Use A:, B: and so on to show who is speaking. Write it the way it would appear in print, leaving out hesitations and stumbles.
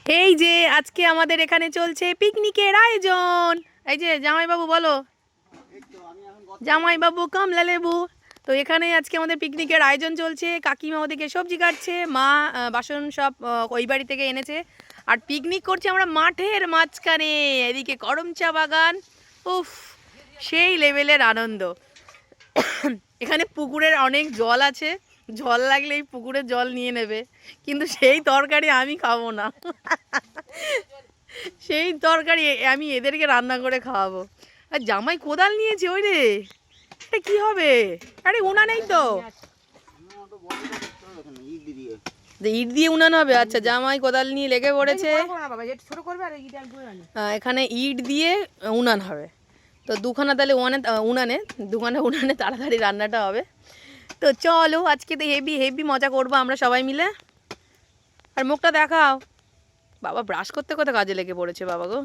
A: এই যে আজকে আমাদের এখানে চলছে পিকনিকের আয়োজন। এই যে জামাইবাবু বলো, জামাইবাবু কমলা লেবু। তো এখানে আজকে আমাদের পিকনিকের আয়োজন চলছে। কাকিমা ওদিকে সবজি কাটছে, মা বাসন সব ওই বাড়ি থেকে এনেছে। আর পিকনিক করছি আমরা মাঠের মাঝখানে, এদিকে করম চা বাগান। উফ, সেই লেভেলের আনন্দ। এখানে পুকুরের অনেক জল আছে, জল লাগলেই পুকুরের জল নিয়ে নেবে, কিন্তু সেই তরকারি আমি খাবো না। সেই তরকারি আমি এদেরকে রান্না করে খাওয়াবো। আর জামাই কোদাল নিয়েছে, ওই রে, এটা কি হবে? আরে উনানেই তো, ইট দিয়ে উনান হবে। আচ্ছা, জামাই কোদাল নিয়ে লেগে পড়েছে। এখানে ইট দিয়ে উনান হবে। তো দুখানা তাহলে উনানে তাড়াতাড়ি রান্নাটা হবে। তো চলো, আজকে তো হেভি হেভি মজা করবো আমরা সবাই মিলে। আর মুখটা দেখাও। বাবা ব্রাশ করতে করতে কাজে লেগে পড়েছে বাবা গো।